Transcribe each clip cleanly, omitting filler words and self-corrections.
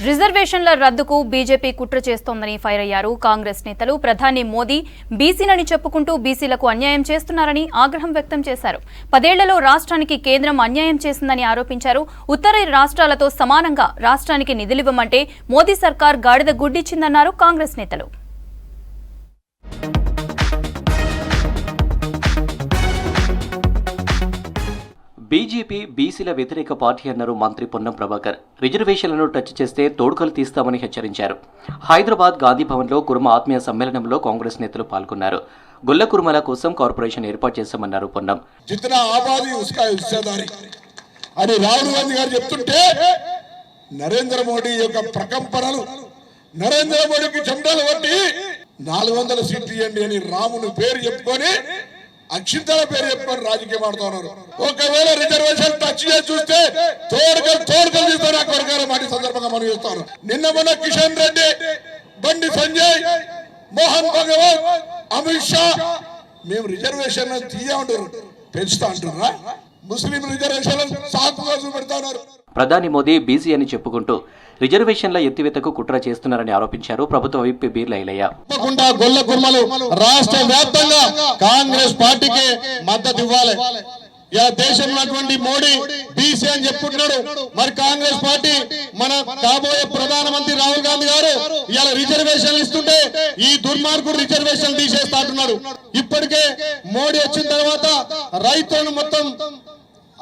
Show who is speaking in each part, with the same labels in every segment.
Speaker 1: రిజర్వేషన్ల రద్దుకు బీజేపీ కుట్ర చేస్తోందని ఫైర్ అయ్యారు కాంగ్రెస్ నేతలు. ప్రధాని మోదీ బీసీలని చెప్పుకుంటూ బీసీలకు అన్యాయం చేస్తున్నారని ఆగ్రహం వ్యక్తం చేశారు. 10 ఏళ్లలో రాష్ట్రానికి కేంద్రం అన్యాయం చేసిందని ఆరోపించారు. ఉత్తర రాష్ట్రాలతో సమానంగా రాష్ట్రానికి నిధులివ్వమంటే మోదీ సర్కార్ గాడిద గుడ్డిచ్చిందన్నారు కాంగ్రెస్ నేతలు.
Speaker 2: బీజేపీ బీసీల వ్యతిరేక పార్టీ అన్నారు మంత్రి పొన్నం ప్రభాకర్. రిజర్వేషన్లను టచ్ చేస్తే తోడుకలు తీస్తామని హెచ్చరించారు. హైదరాబాద్ గాంధీ భవన్లో కుర్మ ఆత్మీయ సమ్మేళనంలో కాంగ్రెస్ నేతలు పాల్గొన్నారు. గొల్ల కుర్మల కోసం కార్పొరేషన్ ఏర్పాటు చేశామన్నారు పొన్నం.
Speaker 3: అని రాహుల్ గాంధీ గారు చెప్తుంటే నరేంద్ర మోడీ యొక్క ప్రకంపనలు, నరేంద్ర మోడీకి చెండాలు పట్టి 400 సీట్లు ఇవ్వండి అని రాముని పేరు చెప్పుకొని అక్షింతల పేరు చెప్పుకొని రాజకీయం ఆడుతున్నారు. ఒకవేళ రిజర్వేషన్ టచ్ చేసి చూస్తే తోడుకలు తీస్తారు ఆ కొరకాల మాట సందర్భంగా మనం చూస్తాను. నిన్న మొన్న కిషన్ రెడ్డి, బండి సంజయ్, మోహన్ భగవత్, అమిత్ షా మేము రిజర్వేషన్ తీయమంటారు, పెంచుతా అంటున్నారా? ముస్లిం రిజర్వేషన్ సాకుగా చూపెడతా ఉన్నారు.
Speaker 2: ప్రధాని మోదీ బీసీ అని చెప్పుకుంటూ రిజర్వేషన్ల ఎత్తివేతకు కుట్ర చేస్తున్నారని ఆరోపించారు. ప్రభుత్వ వైపు బీర్ల ఐలయ్య.
Speaker 3: గొల్ల కుర్మలు రాష్ట్ర వ్యాప్తంగా కాంగ్రెస్ పార్టీకి మద్దతు ఇవ్వాలి. ఇలా దేశంలో మోడీ బీసీ అని చెప్పుకుంటున్నాడు. మరి కాంగ్రెస్ పార్టీ మన కాబోయే ప్రధానమంత్రి రాహుల్ గాంధీ గారు ఇలా రిజర్వేషన్లు ఇస్తుంటే ఈ దుర్మార్గుడు రిజర్వేషన్ తీసేస్తా అంటున్నాడు. ఇప్పటికే మోడీ వచ్చిన తర్వాత రైతులను మొత్తం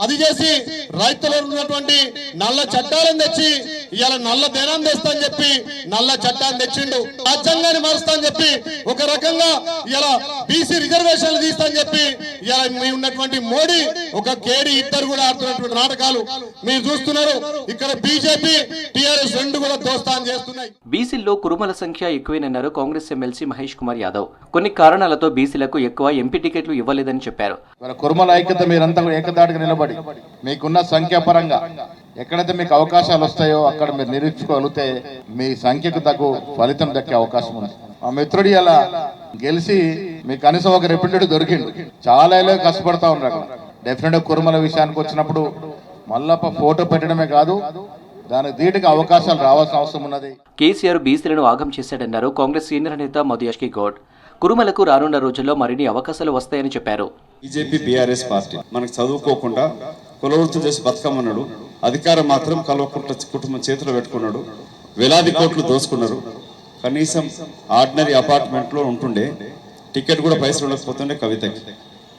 Speaker 3: అది చేసి రైతులు ఉన్నటువంటి నల్ల చట్టాలను తెచ్చి ఇవాళ నల్ల ధనం తెస్తా అని చెప్పి నల్ల చట్టాన్ని తెచ్చిండు. రాజ్యాంగాన్ని మారుస్తా అని చెప్పి ఒక రకంగా ఇలా బీసీ రిజర్వేషన్లు తీస్తా అని చెప్పి ఇలా మీ ఉన్నటువంటి మోడీ ఒక కేడి ఇద్దరు కూడా ఆడుతున్నటువంటి నాటకాలు మీరు చూస్తున్నారు. ఇక్కడ బీజేపీ టీఆర్ఎస్ రెండు కూడా దోస్తాను చేస్తున్నాయి.
Speaker 2: బీసీల్లో కురుమల సంఖ్య ఎక్కువేనన్నారు కాంగ్రెస్ ఎమ్మెల్సీ మహేష్ కుమార్ యాదవ్. కొన్ని కారణాలతో బీసీలకు ఎక్కువ ఎంపీ టికెట్లు ఇవ్వలేదని చెప్పారు.
Speaker 4: కురుమల ఐక్యత మీరంతా ఏకదాటిగా నిలబడి మీకున్న సంఖ్యాపరంగా ఎక్కడైతే మీకు అవకాశాలు వస్తాయో అక్కడ మీరు నిరీక్షించగలిగితే మీ సంఖ్యకు తగ్గ ఫలితం దక్కే అవకాశం ఉంది. మా మిత్రుడు అలా గెలిచి మీకు కనీసం ఒక రిప్రజెంటేటివ్ దొరికిండు. చాలా కష్టపడతా ఉన్నారు. డెఫినెట్ కురుమల విషయానికి వచ్చినప్పుడు మళ్ళా ఫోటో పెట్టడమే కాదు, దానికి ధీటుగా అవకాశాలు రావాల్సిన అవసరం ఉన్నది.
Speaker 2: కేసీఆర్ బీసీలను ఆగం చేశాడన్నారు కాంగ్రెస్ సీనియర్ నేత మధుయాష్కి గౌడ్. కురుమలకు రానున్న రోజుల్లో మరిన్ని అవకాశాలు వస్తాయని చెప్పారు.
Speaker 5: బీజేపీ బీఆర్ఎస్ పార్టీ మనకు చదువుకోకుండా కులవృత్తులు చేసి బతుకమ్మన్నాడు. అధికారం మాత్రం కల్వకుంట్ల కుటుంబం చేతిలో పెట్టుకున్నాడు. వేలాది కోట్లు దోసుకున్నారు. కనీసం ఆర్డినరీ అపార్ట్మెంట్లో ఉంటుండే, టికెట్ కూడా పైసలు ఉండకపోతుండే కవితకి.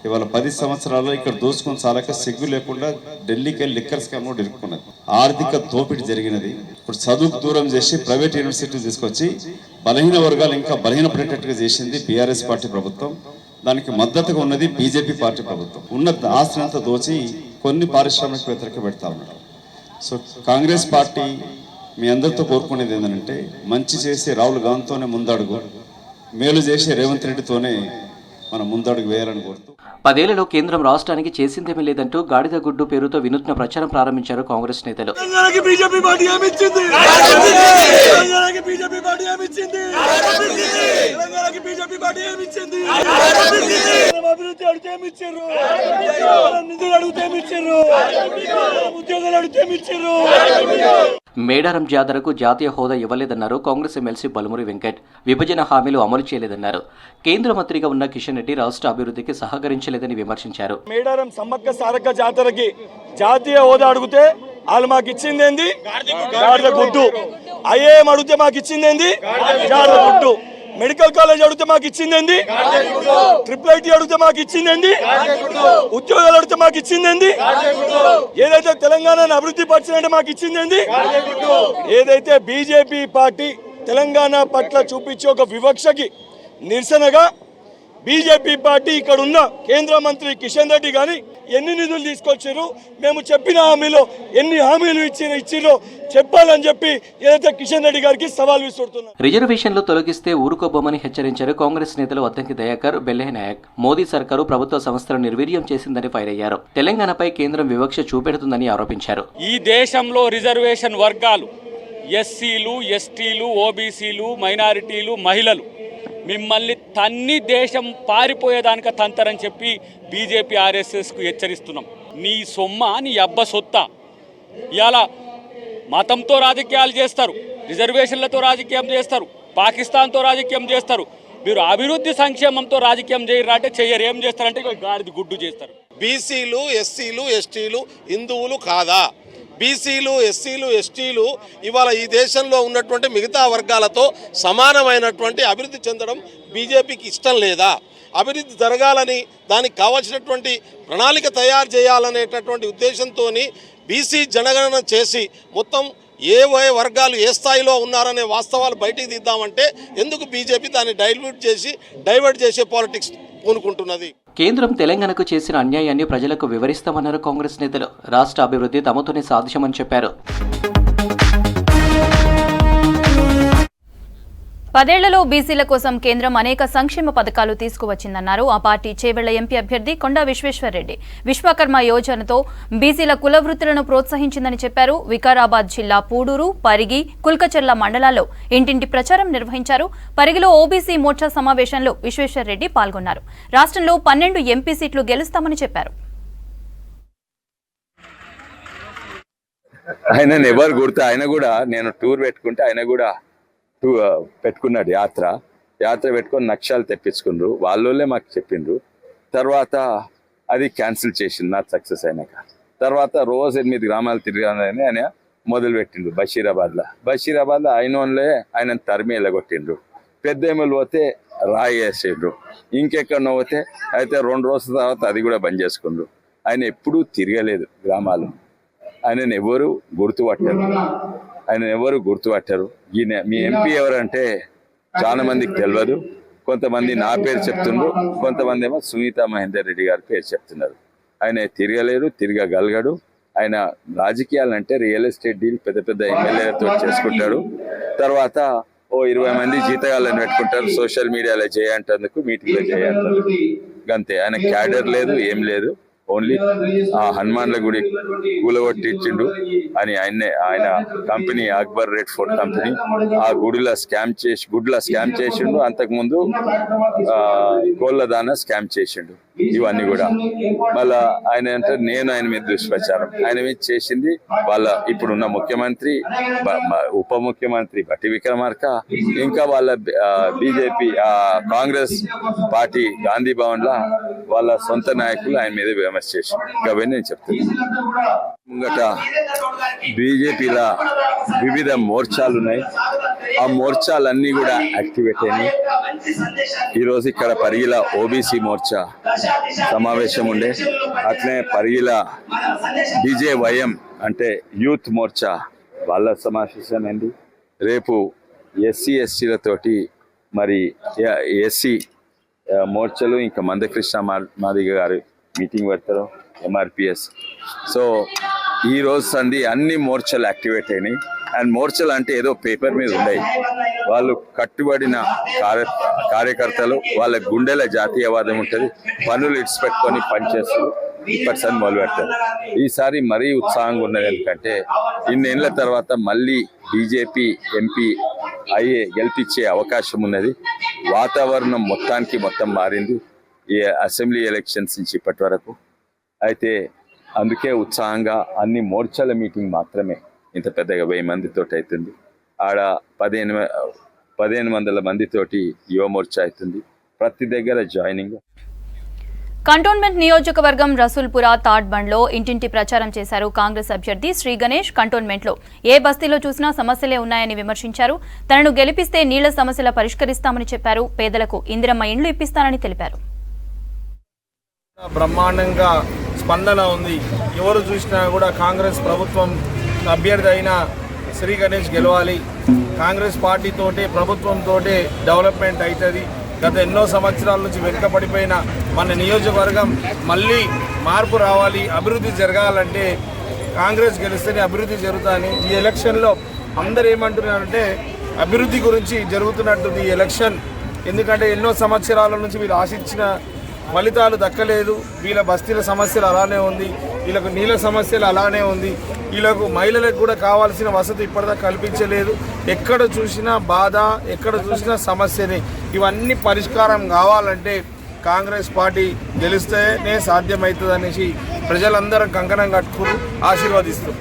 Speaker 5: ఇవాళ 10 సంవత్సరాల్లో ఇక్కడ దోసుకుని చాలక సిగ్గు లేకుండా ఢిల్లీకి వెళ్ళి లిక్కర్ స్కామ్ కూడా ఇరుక్కున్నది. ఆర్థిక దోపిడీ జరిగినది. ఇప్పుడు చదువుకు దూరం చేసి ప్రైవేట్ యూనివర్సిటీలు తీసుకొచ్చి బలహీన వర్గాలు ఇంకా బలహీనపడేటట్టుగా చేసింది బీఆర్ఎస్ పార్టీ ప్రభుత్వం. దానికి మద్దతుగా ఉన్నది బీజేపీ పార్టీ ప్రభుత్వం. ఉన్న ఆస్తిని అంతా దోచి కొన్ని పారిశ్రామికవేత్తలకు పెడతా ఉన్నారు. సో కాంగ్రెస్ పార్టీ మీ అందరితో కోరుకునేది ఏంటంటే మంచి చేసే రాహుల్ గాంధీతోనే ముందడుగు, మేలు చేసే రేవంత్ రెడ్డితోనే మనం ముందడుగు వేయాలని కోరుతూ
Speaker 2: 10 ఏళ్లలో కేంద్రం రాష్ట్రానికి చేసిందేమీ లేదంటూ గాడిద గుడ్డు పేరుతో వినూత్న ప్రచారం ప్రారంభించారు కాంగ్రెస్ నేతలు. మేడారం జాతరకు జాతీయ హోదా ఇవ్వలేదన్నారు కాంగ్రెస్ ఎమ్మెల్సీ బలమురి వెంకట్. విభజన హామీలు అమలు చేయలేదన్నారు. కేంద్ర మంత్రిగా ఉన్న కిషన్ రెడ్డి రాష్ట్ర అభివృద్ధికి సహకరించలేదని విమర్శించారు.
Speaker 6: మేడారం సమ్మక్క సారక్క జాతరకి జాతీయ హోదా అడిగితే వాళ్ళు మాకు ఇచ్చిందేంది గాడిద గుడ్డు. ఐఏఎం అడిగితే మాకు ఇచ్చిందేంది గాడిద గుడ్డు. మెడికల్ కాలేజ్ అడిగితే మాకు ఇచ్చిందేంది, IIIT అడిగితే మాకు ఇచ్చిందేంది, ఉద్యోగాలు అడిగితే మాకు ఇచ్చిందేంది, ఏదైతే తెలంగాణను అభివృద్ధి పరిచినట్టే మాకు ఇచ్చిందేంది. ఏదైతే బీజేపీ పార్టీ తెలంగాణ పట్ల చూపించే ఒక వివక్షకి నిరసనగా బీజేపీ పార్టీ ఇక్కడ ఉన్న కేంద్ర మంత్రి కిషన్ రెడ్డి గాని ఎన్ని నిధులు తీసుకొచ్చారు, మేము చెప్పిన హామీలో ఎన్ని హామీలు ఇచ్చిరో చెప్పాలని చెప్పి ఏదైతే కిషన్ రెడ్డి గారికి సవాల్ విసురుతున్నారు.
Speaker 2: రిజర్వేషన్లు తొలగిస్తే ఊరుకోబోమని హెచ్చరించారు కాంగ్రెస్ నేతలు అద్దంకి దయాకర్, బెల్లెహ నాయక్. మోదీ సర్కారు ప్రభుత్వ సంస్థలను నిర్వీర్యం చేసిందని ఫైర్ అయ్యారు. తెలంగాణపై కేంద్రం వివక్ష చూపెడుతుందని ఆరోపించారు.
Speaker 7: ఈ దేశంలో రిజర్వేషన్ వర్గాలు ఎస్సీలు, ఎస్టీలు, ఓబీసీలు, మైనారిటీలు, మహిళలు మిమ్మల్ని తన్ని దేశం పారిపోయేదానిక తంతరని చెప్పి బీజేపీ ఆర్ఎస్ఎస్కు హెచ్చరిస్తున్నాం. నీ సొమ్మ నీ అబ్బ సొత్త. ఇలా మతంతో రాజకీయాలు చేస్తారు, రిజర్వేషన్లతో రాజకీయం చేస్తారు, పాకిస్తాన్తో రాజకీయం చేస్తారు. మీరు అభివృద్ధి సంక్షేమంతో రాజకీయం చేయరు అంటే చెయ్యరు. ఏం చేస్తారంటే గాడిది గుడ్డు చేస్తారు.
Speaker 8: బీసీలు, ఎస్సీలు, ఎస్టీలు హిందువులు కాదా? బీసీలు, ఎస్సీలు, ఎస్టీలు ఇవాళ ఈ దేశంలో ఉన్నటువంటి మిగతా వర్గాలతో సమానమైనటువంటి అభివృద్ధి చెందడం బీజేపీకి ఇష్టం లేదా? అభివృద్ధి జరగాలని దానికి కావాల్సినటువంటి ప్రణాళిక తయారు చేయాలనేటటువంటి ఉద్దేశంతో బీసీ జనగణన చేసి మొత్తం ఏ వర్గాలు ఏ స్థాయిలో ఉన్నారనే వాస్తవాలు బయటికి తీద్దామంటే ఎందుకు బీజేపీ దాన్ని డైవర్ట్ చేసే పాలిటిక్స్ పూనుకుంటున్నది?
Speaker 2: కేంద్రం తెలంగాణకు చేసిన అన్యాయాన్ని ప్రజలకు వివరిస్తామన్నారు కాంగ్రెస్ నేతలు. రాష్ట్ర అభివృద్ధి తమతోనే సాధ్యమని చెప్పారు.
Speaker 1: 10 ఏళ్లలో బీసీల కోసం కేంద్రం అనేక సంక్షేమ పథకాలు తీసుకువచ్చిందన్నారు ఆ పార్టీ చేవెళ్ల ఎంపీ అభ్యర్థి కొండా విశ్వేశ్వర్రెడ్డి. విశ్వకర్మ యోజనతో బీసీల కుల వృత్తులను ప్రోత్సహించిందని చెప్పారు. వికారాబాద్ జిల్లా పూడూరు, పరిగి, కుల్కచర్ల మండలాల్లో ఇంటింటి ప్రచారం నిర్వహించారు. పరిగిలో ఓబీసీ మోర్చా సమావేశంలో విశ్వేశ్వర్రెడ్డి పాల్గొన్నారు. రాష్ట్రంలో 12 ఎంపీ సీట్లు గెలుస్తామని చెప్పారు.
Speaker 9: ఆయన కూడా నేను టూర్ పెట్టుకుంటే ఆయన కూడా పెట్టుకున్నాడు. యాత్ర పెట్టుకొని నక్షాలు తెప్పించుకుండ్రు. వాళ్ళోళ్ళే మాకు చెప్పిండ్రు. తర్వాత అది క్యాన్సిల్ చేసిండు నాట్ సక్సెస్ అయినాక. తర్వాత రోజు 8 గ్రామాలు తిరిగానని ఆయన మొదలు పెట్టిండ్రు. బషీరాబాద్లో ఆయన తరిమి వెళ్ళగొట్టిండ్రు. పెద్దేములు పోతే రాయి వేసిండ్రు. ఇంకెక్కడో పోతే అయితే 2 రోజుల తర్వాత అది కూడా బంద్ చేసుకుండ్రు. ఆయన ఎప్పుడూ తిరగలేదు గ్రామాలు. ఆయనను ఎవరు గుర్తుపట్టారు. ఈయన మీ ఎంపీ ఎవరంటే చాలా మందికి తెలియదు. కొంతమంది నా పేరు చెప్తున్నారు, కొంతమంది ఏమో సునీతా మహేందర్ రెడ్డి గారి పేరు చెప్తున్నారు. ఆయన తిరగగలగడు. ఆయన రాజకీయాలంటే రియల్ ఎస్టేట్ డీల్ పెద్ద ఎమ్మెల్యేలతో చేసుకుంటాడు. తర్వాత 20 మంది జీతగాళ్ళని పెట్టుకుంటారు. సోషల్ మీడియాలో చేయంటందుకు, మీటింగ్లో చేయంటందుకు. అంతే. ఆయన క్యాడర్ లేదు, ఏం లేదు. ఓన్లీ ఆ హనుమాన్ల గుడి కూలగొట్టించిండు అని ఆయన company Akbar red fort company ఆ గుడిలో స్కామ్ చేసిండు. అంతకుముందు కోళ్ళదాన స్కామ్ చేసిండు. ఇవన్నీ కూడా మళ్ళా ఆయన అంటే ఆయన మీద దుష్ప్రచారం. ఆయన మీద చేసింది వాళ్ళ ఇప్పుడున్న ముఖ్యమంత్రి, ఉప ముఖ్యమంత్రి బట్టి విక్రమార్క, ఇంకా వాళ్ళ బీజేపీ కాంగ్రెస్ పార్టీ గాంధీ భవన్ లా వాళ్ళ సొంత నాయకులు ఆయన మీద విమర్శ చేసిండు. అవన్నీ నేను చెప్తున్నాను. ముంగట బీజేపీలో వివిధ మోర్చాలు ఉన్నాయి. ఆ మోర్చాలన్నీ కూడా యాక్టివేట్ అయినాయి. ఈరోజు ఇక్కడ పరిగిల ఓబీసీ మోర్చా సమావేశం ఉండే, అట్లనే పరిగిల బీజేవైఎం అంటే యూత్ మోర్చా వాళ్ళ సమావేశం అయింది. రేపు ఎస్సీ ఎస్టీలతోటి మరి ఎస్సీ మోర్చలు ఇంకా మందకృష్ణ మాదిగ గారు మీటింగ్ పెడతారు, ఎంఆర్పిఎస్. సో ఈరోజు సంధి అన్ని మోర్చలు యాక్టివేట్ అయినాయి. అండ్ మోర్చలు అంటే ఏదో పేపర్ మీద ఉన్నాయి. వాళ్ళు కట్టుబడిన కార్యకర్తలు, వాళ్ళ గుండెల జాతీయవాదం ఉంటుంది. పనులు ఇడిచిపెట్టుకొని పనిచేస్తారు. ఇప్పటిసారి మొదలు పెడతారు. ఈసారి మరీ ఉత్సాహంగా ఉన్నది. ఎందుకంటే ఇన్నేళ్ల తర్వాత మళ్ళీ బీజేపీ ఎంపీ గెలిపించే అవకాశం ఉన్నది. వాతావరణం మొత్తం మారింది ఈ అసెంబ్లీ ఎలక్షన్స్ నుంచి ఇప్పటి వరకు. అయితే అందుకే ఉత్సాహంగా అన్ని మోర్చాల మీటింగ్ మాత్రమే ఇంత పెద్దగా 1000 మందితో అవుతుంది. ఆడ 1500 మందితోటి యువ మోర్చా అవుతుంది. ప్రతి దగ్గర జాయినింగ్.
Speaker 1: కంటోన్మెంట్ నియోజకవర్గం రసూల్పుర తాడ్బండ్లో ఇంటింటి ప్రచారం చేశారు కాంగ్రెస్ అభ్యర్థి శ్రీ గణేష్. కంటోన్మెంట్లో ఏ బస్తీలో చూసినా సమస్యలే ఉన్నాయని విమర్శించారు. తనను గెలిపిస్తే నీళ్ల సమస్యల పరిష్కరిస్తామని చెప్పారు. పేదలకు ఇందిరమ్మ ఇండ్లు ఇప్పిస్తానని తెలిపారు.
Speaker 10: బ్రహ్మాండంగా స్పందన ఉంది. ఎవరు చూసినా కూడా కాంగ్రెస్ ప్రభుత్వం అభ్యర్థి అయిన శ్రీ గణేష్ గెలవాలి. కాంగ్రెస్ పార్టీతోటే, ప్రభుత్వంతోటే డెవలప్మెంట్ అవుతుంది. గత ఎన్నో సంవత్సరాల నుంచి వెనుకబడిపోయిన మన నియోజకవర్గం మళ్ళీ మార్పు రావాలి, అభివృద్ధి జరగాలంటే కాంగ్రెస్ గెలిస్తేనే అభివృద్ధి జరుగుతుందని ఈ ఎలక్షన్లో అందరూ ఏమంటున్నారంటే అభివృద్ధి గురించి జరుగుతున్నట్టుంది ఈ ఎలక్షన్. ఎందుకంటే ఎన్నో సంవత్సరాల నుంచి వీళ్ళు ఆశించిన ఫలితాలు దక్కలేదు. వీళ్ళ బస్తీల సమస్యలు అలానే ఉంది, వీళ్ళకు నీళ్ళ సమస్యలు అలానే ఉంది, వీళ్ళకు మహిళలకు కూడా కావాల్సిన వసతి ఇప్పటిదాకా కల్పించలేదు. ఎక్కడ చూసినా బాధ, ఎక్కడ చూసినా సమస్యని. ఇవన్నీ పరిష్కారం కావాలంటే కాంగ్రెస్ పార్టీ గెలిస్తేనే సాధ్యమవుతుంది అనేసి ప్రజలందరూ కంకణం కట్టుకుని ఆశీర్వదిస్తారు.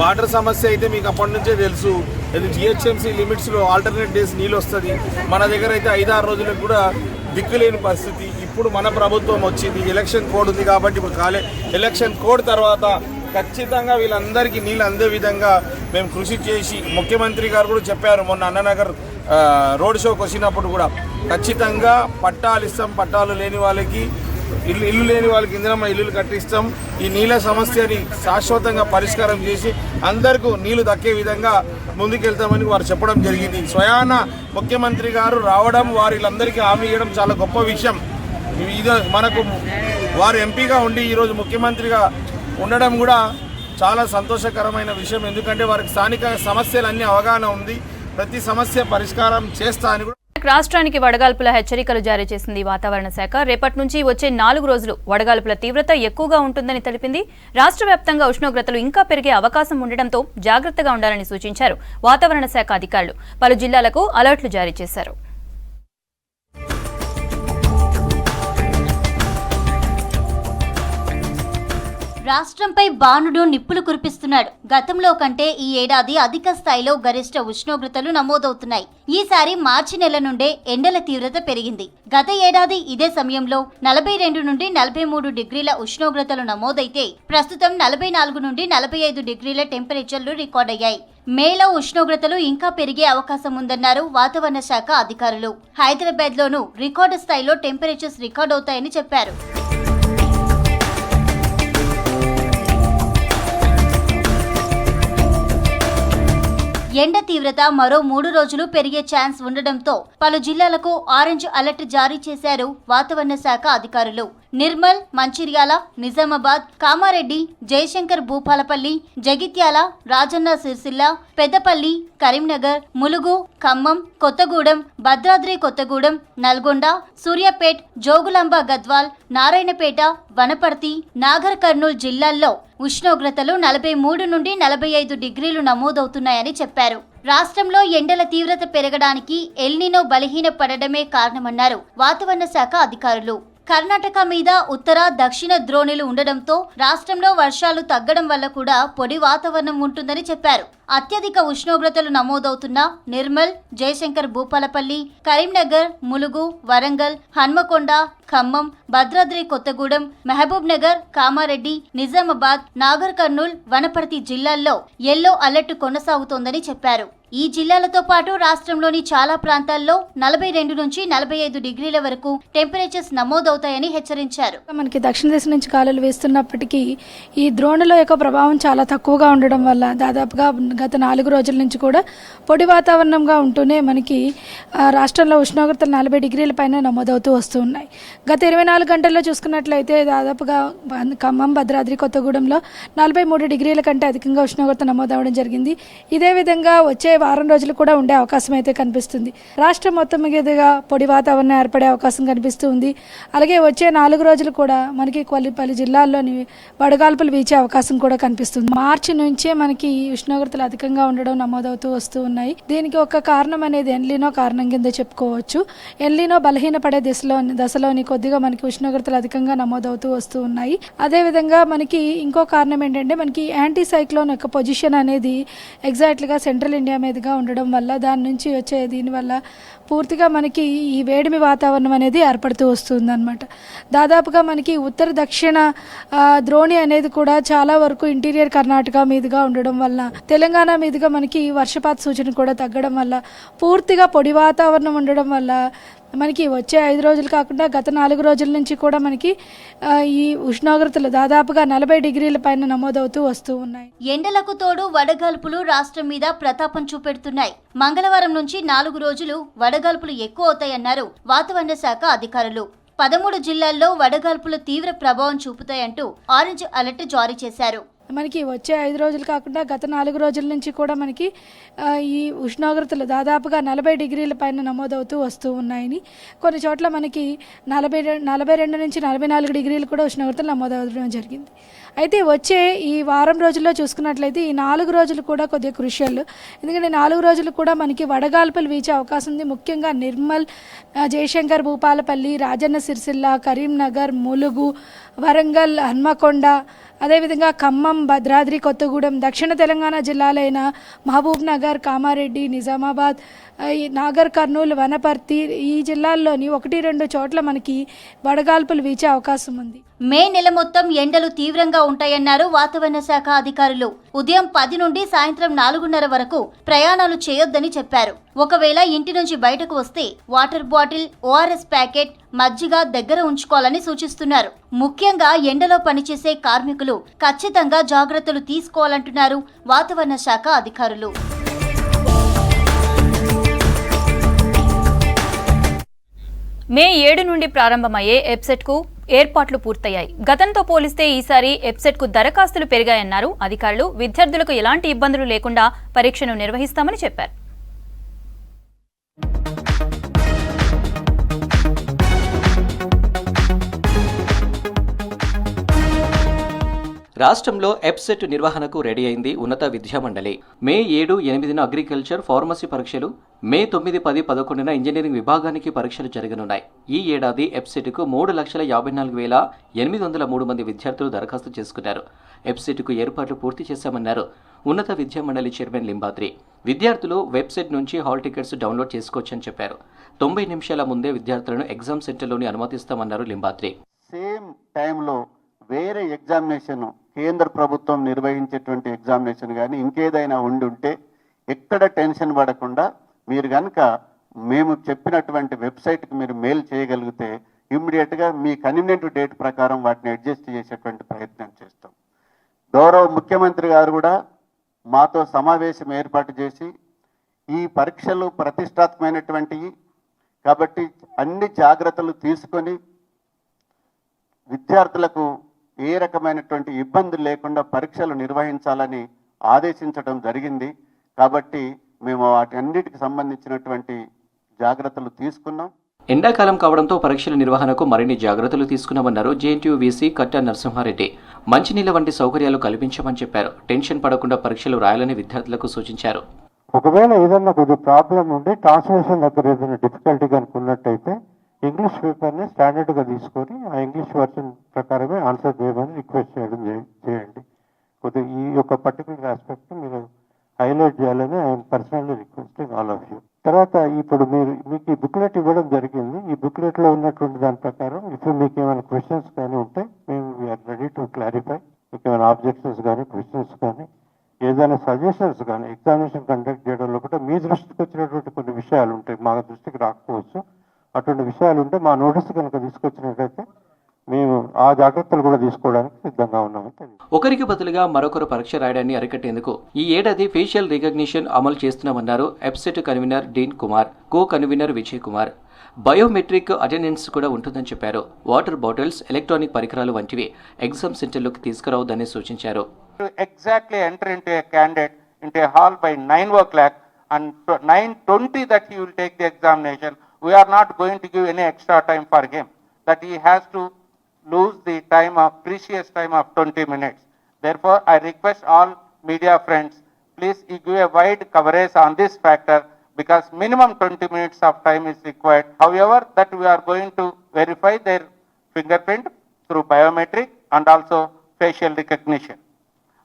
Speaker 10: వాటర్ సమస్య అయితే మీకు అప్పటి నుంచే తెలుసు. ఇది జిహెచ్ఎంసీ లిమిట్స్లో ఆల్టర్నేట్ డేస్ నీళ్ళు వస్తుంది. మన దగ్గర అయితే 5-6 రోజులకు కూడా దిక్కులేని పరిస్థితి. ఇప్పుడు మన ప్రభుత్వం వచ్చింది, ఎలక్షన్ కోడ్ ఉంది కాబట్టి ఇప్పుడు ఎలక్షన్ కోడ్ తర్వాత ఖచ్చితంగా వీళ్ళందరికీ నీళ్ళు అందే విధంగా మేము కృషి చేసి, ముఖ్యమంత్రి గారు కూడా చెప్పారు మొన్న అన్ననగర్ రోడ్ షోకి వచ్చినప్పుడు కూడా, ఖచ్చితంగా పట్టాలు ఇస్తాం, పట్టాలు లేని వాళ్ళకి ఇల్లు లేని వాళ్ళకి ఇందిరమ్మ ఇల్లులు కట్టిస్తాం. ఈ నీళ్ళ సమస్యని శాశ్వతంగా పరిష్కారం చేసి అందరికీ నీళ్లు దక్కే విధంగా ముందుకెళ్తామని వారు చెప్పడం జరిగింది. స్వయాన ముఖ్యమంత్రి గారు రావడం, వారిలందరికీ హామీ ఇవ్వడం చాలా గొప్ప విషయం. ఇది మనకు వారు ఎంపీగా ఉండి ఈరోజు ముఖ్యమంత్రిగా ఉండడం కూడా చాలా సంతోషకరమైన విషయం. ఎందుకంటే వారికి స్థానిక సమస్యలన్నీ అవగాహన ఉంది. ప్రతి సమస్య పరిష్కారం చేస్తా అని కూడా.
Speaker 1: రాష్ట్రానికి వడగాల్పుల హెచ్చరికలు జారీ చేసింది వాతావరణ శాఖ. రేపటి నుంచి వచ్చే 4 రోజులు వడగాల్పుల తీవ్రత ఎక్కువగా ఉంటుందని తెలిపింది. రాష్ట్ర వ్యాప్తంగా ఉష్ణోగ్రతలు ఇంకా పెరిగే అవకాశం ఉండడంతో జాగ్రత్తగా ఉండాలని సూచించారు వాతావరణ శాఖ అధికారులు. పలు జిల్లాలకు అలర్ట్లు జారీ చేశారు.
Speaker 11: రాష్ట్రంపై బాణుడు నిప్పులు కురిపిస్తున్నాడు. గతంలో కంటే ఈ ఏడాది అధిక స్థాయిలో గరిష్ట ఉష్ణోగ్రతలు నమోదవుతున్నాయి. ఈసారి మార్చి నెల నుండే ఎండల తీవ్రత పెరిగింది. గత ఏడాది ఇదే సమయంలో 42 నుండి 43 డిగ్రీల ఉష్ణోగ్రతలు నమోదైతే ప్రస్తుతం 44 నుండి 45 డిగ్రీల టెంపరేచర్లు రికార్డయ్యాయి. మేలో ఉష్ణోగ్రతలు ఇంకా పెరిగే అవకాశం ఉందన్నారు వాతావరణ శాఖ అధికారులు. హైదరాబాద్ లోనూ రికార్డు స్థాయిలో టెంపరేచర్స్ రికార్డవుతాయని చెప్పారు. ఎండ తీవ్రత మరో 3 రోజులు పెరిగే ఛాన్స్ ఉండడంతో పలు జిల్లాలకు ఆరెంజ్ అలర్ట్ జారీ చేశారు వాతావరణ శాఖ అధికారులు. నిర్మల్, మంచిర్యాల, నిజామాబాద్, కామారెడ్డి, జయశంకర్ భూపాలపల్లి, జగిత్యాల, రాజన్న సిరిసిల్ల, పెద్దపల్లి, కరీంనగర్, ములుగు, ఖమ్మం, కొత్తగూడెం, భద్రాద్రి కొత్తగూడెం, నల్గొండ, సూర్యాపేట్, జోగులాంబ గద్వాల్, నారాయణపేట, వనపర్తి, నాగర్ కర్నూల్ జిల్లాల్లో ఉష్ణోగ్రతలు 43 నుండి 45 డిగ్రీలు నమోదవుతున్నాయని చెప్పారు. రాష్ట్రంలో ఎండల తీవ్రత పెరగడానికి ఎల్నినో బలహీనపడడమే కారణమన్నారు వాతావరణ శాఖ అధికారులు. కర్ణాటక మీద ఉత్తర, దక్షిణ ద్రోణులు ఉండడంతో రాష్ట్రంలో వర్షాలు తగ్గడం వల్ల కూడా పొడి వాతావరణం ఉంటుందని చెప్పారు. అత్యధిక ఉష్ణోగ్రతలు నమోదవుతున్న నిర్మల్, జయశంకర్ భూపాలపల్లి, కరీంనగర్, ములుగు, వరంగల్, హన్మకొండ, ఖమ్మం, భద్రాద్రి కొత్తగూడెం, మహబూబ్ నగర్, కామారెడ్డి, నిజామాబాద్, నాగర్ కర్నూల్, వనపర్తి జిల్లాల్లో ఎల్లో అలర్ట్ కొనసాగుతోందని చెప్పారు. ఈ జిల్లాలతో పాటు రాష్ట్రంలోని చాలా ప్రాంతాల్లో 42 నుంచి 45 డిగ్రీల వరకు టెంపరేచర్స్ నమోదవుతాయని హెచ్చరించారు.
Speaker 12: మనకి దక్షిణ దిశ నుంచి గాలులు వేస్తున్నప్పటికీ ఈ ద్రోణుల యొక్క ప్రభావం చాలా తక్కువగా ఉండడం వల్ల దాదాపుగా గత 4 రోజుల నుంచి కూడా పొడి వాతావరణంగా ఉంటూనే మనకి రాష్ట్రంలో ఉష్ణోగ్రతలు 40 డిగ్రీల పైన నమోదవుతూ వస్తూ ఉన్నాయి. గత 24 గంటల్లో చూసుకున్నట్లయితే దాదాపుగా ఖమ్మం, భద్రాద్రి కొత్తగూడెంలో 43 డిగ్రీల కంటే అధికంగా ఉష్ణోగ్రత నమోదవడం జరిగింది. ఇదే విధంగా వచ్చే వారం రోజులు కూడా ఉండే అవకాశం అయితే కనిపిస్తుంది. రాష్ట్రం మొత్తం మీదుగా పొడి వాతావరణం ఏర్పడే అవకాశం కనిపిస్తుంది. అలాగే వచ్చే 4 రోజులు కూడా మనకి పలు జిల్లాల్లోని వడగాల్పులు వీచే అవకాశం కూడా కనిపిస్తుంది. మార్చి నుంచే మనకి ఉష్ణోగ్రతలు అధికంగా ఉండడం నమోదవుతూ వస్తూ ఉన్నాయి. దీనికి ఒక కారణం అనేది ఎల్నినో కారణం కింద చెప్పుకోవచ్చు. ఎల్నినో బలహీనపడే దశలోని కొద్దిగా మనకి ఉష్ణోగ్రతలు అధికంగా నమోదవుతూ వస్తూ ఉన్నాయి. అదేవిధంగా మనకి ఇంకో కారణం ఏంటంటే మనకి యాంటీ సైక్లోన్ యొక్క పొజిషన్ అనేది ఎగ్జాక్ట్గా సెంట్రల్ ఇండియా మీదుగా ఉండడం వల్ల దాని నుంచి వచ్చే దీనివల్ల పూర్తిగా మనకి ఈ వేడిమి వాతావరణం అనేది ఏర్పడుతూ వస్తుంది అనమాట. దాదాపుగా మనకి ఉత్తర దక్షిణ ద్రోణి అనేది కూడా చాలా వరకు ఇంటీరియర్ కర్ణాటక మీదుగా ఉండడం వల్ల, తెలంగాణ మీదుగా మనకి వర్షపాత సూచన కూడా తగ్గడం వల్ల, పూర్తిగా పొడి వాతావరణం ఉండడం వల్ల మనకి వచ్చే 5 రోజులు కాకుండా గత 4 రోజుల నుంచి కూడా మనకి ఈ ఉష్ణోగ్రతలు దాదాపుగా 40 డిగ్రీల పైన నమోదవుతూ వస్తూ ఉన్నాయి.
Speaker 11: ఎండలకు తోడు వడగాల్పులు రాష్ట్రం మీద ప్రతాపం చూపెడుతున్నాయి. మంగళవారం నుంచి 4 రోజులు వడగాల్పులు ఎక్కువ అవుతాయన్నారు వాతావరణ శాఖ అధికారులు. 13 జిల్లాల్లో వడగాల్పులు తీవ్ర ప్రభావం చూపుతాయంటూ ఆరెంజ్ అలర్ట్ జారీ చేశారు.
Speaker 12: మనకి వచ్చే 5 రోజులు కాకుండా గత 4 రోజుల నుంచి కూడా మనకి ఈ ఉష్ణోగ్రతలు దాదాపుగా 40 డిగ్రీల పైన నమోదవుతూ వస్తూ ఉన్నాయని, కొన్ని చోట్ల మనకి 42 నుంచి 44 డిగ్రీలు కూడా ఉష్ణోగ్రతలు నమోదవడం జరిగింది. అయితే వచ్చే ఈ వారం రోజుల్లో చూసుకున్నట్లయితే ఈ 4 రోజులు కూడా కొద్దిగా క్రూషియల్. ఎందుకంటే 4 రోజులు కూడా మనకి వడగాల్పులు వీచే అవకాశం ఉంది. ముఖ్యంగా నిర్మల్, జయశంకర్ భూపాలపల్లి, రాజన్న సిరిసిల్ల, కరీంనగర్, ములుగు, వరంగల్, హన్మకొండ, అదేవిధంగా ఖమ్మం, భద్రాద్రి కొత్తగూడెం, దక్షిణ తెలంగాణ జిల్లాలైన మహబూబ్ నగర్, కామారెడ్డి, నిజామాబాద్, నాగర్ కర్నూలు, వనపర్తి ఈ జిల్లాల్లోని 1-2 చోట్ల మనకి వడగాల్పులు వీచే అవకాశం ఉంది.
Speaker 11: మే నెల మొత్తం ఎండలు తీవ్రంగా ఉంటాయన్నారు వాతావరణ శాఖ అధికారులు. ఉదయం 10 నుండి సాయంత్రం 4:30 వరకు ప్రయాణాలు చేయొద్దని చెప్పారు. ఒకవేళ ఇంటి నుంచి బయటకు వస్తే వాటర్ బాటిల్, ORS ప్యాకెట్, మజ్జిగ దగ్గర ఉంచుకోవాలని సూచిస్తున్నారు. ముఖ్యంగా ఎండలో పనిచేసే కార్మికులు ఖచ్చితంగా జాగ్రత్తలు తీసుకోవాలంటున్నారు వాతావరణ శాఖ అధికారులు.
Speaker 1: మే 7 నుండి ప్రారంభమయ్యే ఎబ్సెట్కు ఏర్పాట్లు పూర్తయ్యాయి. గతంతో పోలిస్తే ఈసారి ఎబ్సెట్కు దరఖాస్తులు పెరిగాయన్నారు అధికారులు. విద్యార్థులకు ఎలాంటి ఇబ్బందులు లేకుండా పరీక్షను నిర్వహిస్తామని చెప్పారు.
Speaker 2: రాష్ట్రంలో ఎబ్సెట్ నిర్వహణకు రెడీ అయింది ఉన్నత విద్యామండలి. మే 7, 8న అగ్రికల్చర్, ఫార్మసీ పరీక్షలు, మే 9, 10, 11న ఇంజనీరింగ్ విభాగానికి పరీక్షలు జరగనున్నాయి. ఈ ఏడాది ఎబ్సెట్కు 3,54,803 మంది విద్యార్థులు దరఖాస్తు చేసుకున్నారు. ఎబ్సెట్కు ఏర్పాట్లు పూర్తి చేశామన్నారు ఉన్నత విద్యామండలి చైర్మన్ లింబాద్రి. విద్యార్థులు వెబ్సైట్ నుంచి హాల్ టికెట్స్ డౌన్లోడ్ చేసుకోవచ్చని చెప్పారు. 90 నిమిషాల ముందే విద్యార్థులను ఎగ్జామ్ సెంటర్లోని అనుమతిస్తామన్నారు లింబాద్రి.
Speaker 13: సేమ్ టైంలో వేరే ఎగ్జామినేషన్, కేంద్ర ప్రభుత్వం నిర్వహించేటువంటి ఎగ్జామినేషన్ కానీ ఇంకేదైనా ఉంటే ఎక్కడ టెన్షన్ పడకుండా మీరు కనుక మేము చెప్పినటువంటి వెబ్సైట్కి మీరు మెయిల్ చేయగలిగితే ఇమ్మీడియట్గా మీ కన్వీనియంట్ డేట్ ప్రకారం వాటిని అడ్జస్ట్ చేసేటువంటి ప్రయత్నం చేస్తాం. గౌరవ ముఖ్యమంత్రి గారు కూడా మాతో సమావేశం ఏర్పాటు చేసి ఈ పరీక్షలు ప్రతిష్టాత్మకమైనటువంటివి కాబట్టి అన్ని జాగ్రత్తలు తీసుకొని విద్యార్థులకు ఏ రకమైనటువంటి ఇబ్బందులు లేకుండా పరీక్షలు నిర్వహించాలని ఆదేశించడం జరిగింది. కాబట్టి మేము వాటి అన్నిటికి సంబంధించినటువంటి జాగ్రత్తలు తీసుకున్నాం.
Speaker 2: ఎండాకాలం కావడంతో పరీక్షల నిర్వహణకు మరిన్ని జాగ్రత్తలు తీసుకున్నామన్నారు జేఎన్టీయూ వీసీ కట్టా నరసింహారెడ్డి. మంచినీళ్ల వంటి సౌకర్యాలు కల్పించామని చెప్పారు. టెన్షన్ పడకుండా పరీక్షలు రాయాలని విద్యార్థులకు సూచించారు.
Speaker 13: ఒకవేళ ఏదన్నా కొద్దిగా ప్రాబ్లం ఉండి ట్రాన్స్లేషన్ దగ్గర ఏదైనా డిఫికల్టీ కనుక్కున్నట్టయితే ఇంగ్లీష్ పేపర్ని స్టాండర్డ్గా తీసుకొని ఆ ఇంగ్లీష్ వర్షన్ ప్రకారమే ఆన్సర్ చేయమని రిక్వెస్ట్ చేయండి. కొద్దిగా ఈ యొక్క పర్టికులర్ ఆస్పెక్ట్ మీరు హైలైట్ చేయాలని I'm personally requesting all of you. తర్వాత ఇప్పుడు మీకు ఈ బుక్లెట్ ఇవ్వడం జరిగింది. ఈ బుక్లెట్లో ఉన్నటువంటి దాని ప్రకారం ఇప్పుడు మీకు ఏమైనా క్వశ్చన్స్ కానీ ఉంటే మేము వీఆర్ రెడీ టు క్లారిఫై. మీకు ఏమైనా ఆబ్జెక్షన్స్ కానీ, క్వశ్చన్స్ కానీ, ఏదైనా సజెషన్స్ కానీ ఎగ్జామినేషన్ కండక్ట్ చేయడంలో కూడా మీ దృష్టికి వచ్చినటువంటి కొన్ని విషయాలు ఉంటాయి, మా దృష్టికి రాకపోవచ్చు. అటువంటి విషయాలు ఉంటే మా నోటీస్ కనుక తీసుకొచ్చినట్లయితే మేము ఆ జాగ్రత్తలు కూడా తీసుకోవడానికి సిద్ధంగా ఉన్నామని తెలియదు.
Speaker 2: ఒకరికి బదులుగా మరొకరు పరీక్ష రాయడాన్ని అరికట్టేందుకు ఈ ఏడాది ఫేషియల్ రికగ్నిషన్ అమలు చేస్తున్నామన్నారు ఎబ్సెట్ convener Deen Kumar, co convener Vijay Kumar. Biometric attendance కూడా ఉంటుందని చెప్పారు. వాటర్ బాటిల్స్, ఎలక్ట్రానిక్ పరికరాలు వంటివి ఎగ్జామ్ సెంటర్లోకి తీసుకురావద్దని సూచించారు.
Speaker 13: Exactly enter into a candidate into a hall by 9 o'clock and 9:20 that he will take the examination. We are not going to give any extra time for him, that he has to lose the time of precious time of 20 minutes. Therefore, I request all media friends, please give a wide coverage on this factor because minimum 20 minutes of time is required. However, that we are going to verify their fingerprint through biometric and also facial recognition.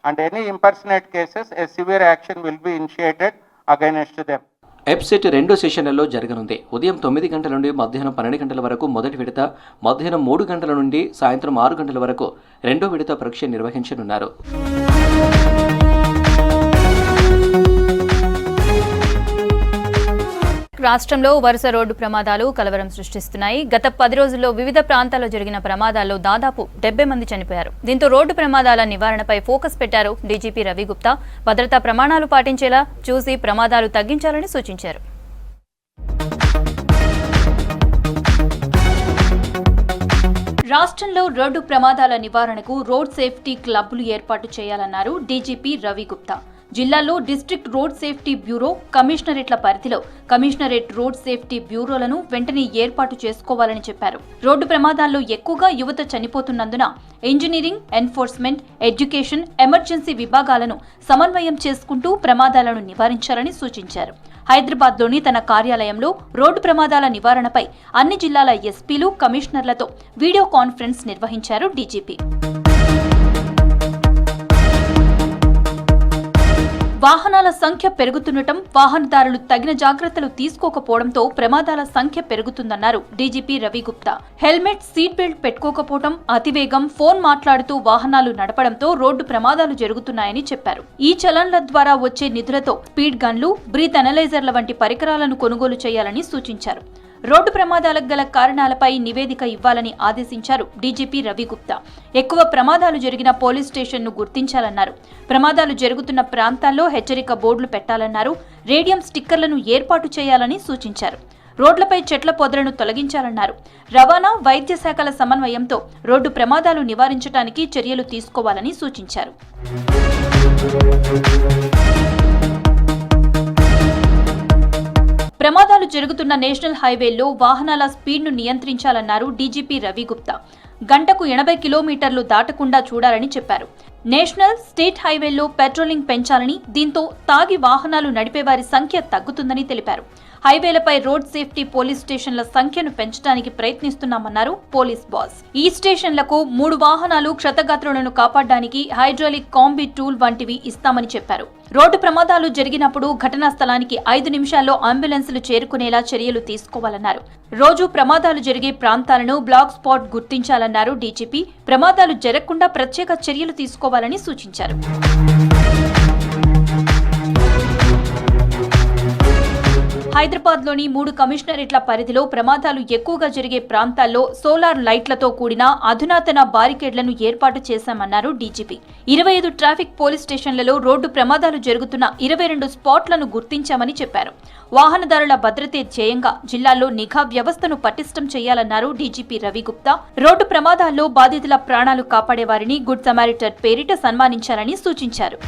Speaker 13: And any impersonate cases, a severe action will be initiated against them.
Speaker 2: ఎబ్సెట్ 2 సెషన్లలో జరగనుంది. ఉదయం 9 గంటల నుండి మధ్యాహ్నం 12 గంటల వరకు మొదటి విడత, మధ్యాహ్నం 3 గంటల నుండి సాయంత్రం 6 గంటల వరకు రెండో విడత పరీక్ష నిర్వహించనున్నారు.
Speaker 1: రాష్ట్రంలో వరుస రోడ్డు ప్రమాదాలు కలవరం సృష్టిస్తున్నాయి. గత 10 రోజుల్లో వివిధ ప్రాంతాల్లో జరిగిన ప్రమాదాల్లో దాదాపు 70 మంది చనిపోయారు. దీంతో రోడ్డు ప్రమాదాల నివారణపై ఫోకస్ పెట్టారు డీజీపీ రవి గుప్తా. భద్రతా ప్రమాణాలు పాటించేలా చూసి ప్రమాదాలు తగ్గించాలని సూచించారు. రాష్ట్రంలో రోడ్డు ప్రమాదాల నివారణకు రోడ్ సేఫ్టీ క్లబ్లు ఏర్పాటు చేయాలన్నారు డీజీపీ రవి గుప్తా. జిల్లాలో డిస్ట్రిక్ట్ రోడ్ సేఫ్టీ బ్యూరో, కమిషనరేట్ల పరిధిలో కమిషనరేట్ రోడ్ సేఫ్టీ బ్యూరోలను వెంటనే ఏర్పాటు చేసుకోవాలని చెప్పారు. రోడ్డు ప్రమాదాల్లో ఎక్కువగా యువత చనిపోతున్నందున ఇంజనీరింగ్, ఎన్ఫోర్స్మెంట్, ఎడ్యుకేషన్, ఎమర్జెన్సీ విభాగాలను సమన్వయం చేసుకుంటూ ప్రమాదాలను నివారించాలని సూచించారు. హైదరాబాద్లోని తన కార్యాలయంలో రోడ్డు ప్రమాదాల నివారణపై అన్ని జిల్లాల ఎస్పీలు, కమిషనర్లతో వీడియో కాన్ఫరెన్స్ నిర్వహించారు డీజీపీ. వాహనాల సంఖ్య పెరుగుతుండటం, వాహనదారులు తగిన జాగ్రత్తలు తీసుకోకపోవడంతో ప్రమాదాల సంఖ్య పెరుగుతుందన్నారు DGP Ravi Gupta. Helmet, seat belt పెట్టుకోకపోవడం, అతివేగం, ఫోన్ మాట్లాడుతూ వాహనాలు నడపడంతో రోడ్డు ప్రమాదాలు జరుగుతున్నాయని చెప్పారు. ఈ చలన్ల ద్వారా వచ్చే నిధులతో స్పీడ్ గన్లు, బ్రీత్ అనలైజర్ల వంటి పరికరాలను కొనుగోలు చేయాలని సూచించారు. రోడ్డు ప్రమాదాలకు గల కారణాలపై నివేదిక ఇవ్వాలని ఆదేశించారు డీజీపీ రవి గుప్తా. ఎక్కువ ప్రమాదాలు జరిగిన పోలీస్ స్టేషన్ను గుర్తించాలన్నారు. ప్రమాదాలు జరుగుతున్న ప్రాంతాల్లో హెచ్చరిక బోర్డులు పెట్టాలన్నారు. రేడియం స్టిక్కర్లను ఏర్పాటు చేయాలని సూచించారు. రోడ్లపై చెట్ల పొదలను తొలగించాలన్నారు. రవాణా, వైద్య శాఖల సమన్వయంతో రోడ్డు ప్రమాదాలు నివారించడానికి చర్యలు తీసుకోవాలని సూచించారు. ప్రమాదాలు జరుగుతున్న నేషనల్ హైవేల్లో వాహనాల స్పీడ్ను నియంత్రించాలన్నారు డీజీపీ రవి గుప్తా. గంటకు 80 కిలోమీటర్లు దాటకుండా చూడాలని చెప్పారు. నేషనల్, స్టేట్ హైవేల్లో పెట్రోలింగ్ పెంచాలని, దీంతో తాగి వాహనాలు నడిపేవారి సంఖ్య తగ్గుతుందని తెలిపారు. హైవేలపై రోడ్ సేఫ్టీ పోలీస్ స్టేషన్ల సంఖ్యను పెంచడానికి ప్రయత్నిస్తున్నామన్నారు పోలీస్ బాస్. ఈ స్టేషన్లకు 3 వాహనాలు క్షతగాత్రులను కాపాడడానికి హైడ్రాలిక్ కాంబీ టూల్ వంటివి ఇస్తామని చెప్పారు. రోడ్డు ప్రమాదాలు జరిగినప్పుడు ఘటనా స్థలానికి 5 నిమిషాల్లో అంబులెన్సులు చేరుకునేలా చర్యలు తీసుకోవాలన్నారు. రోజు ప్రమాదాలు జరిగే ప్రాంతాలను బ్లాక్ స్పాట్ గుర్తించాలన్నారు డీజీపీ. ప్రమాదాలు జరగకుండా ప్రత్యేక చర్యలు తీసుకోవాలని సూచించారు. హైదరాబాద్లోని 3 కమిషనరేట్ల పరిధిలో ప్రమాదాలు ఎక్కువగా జరిగే ప్రాంతాల్లో సోలార్ లైట్లతో కూడిన అధునాతన బారికేడ్లను ఏర్పాటు చేశామన్నారు డీజీపీ. 25 ట్రాఫిక్ పోలీస్ స్టేషన్లలో రోడ్డు ప్రమాదాలు జరుగుతున్న 22 స్పాట్లను గుర్తించామని చెప్పారు. వాహనదారుల భద్రతే ధ్యేయంగా జిల్లాల్లో నిఘా వ్యవస్థను పటిష్టం చేయాలన్నారు డీజీపీ రవి గుప్తా. రోడ్డు ప్రమాదాల్లో బాధితుల ప్రాణాలు కాపాడే వారిని గుడ్ సమారిటర్ పేరిట సన్మానించాలని సూచించారు.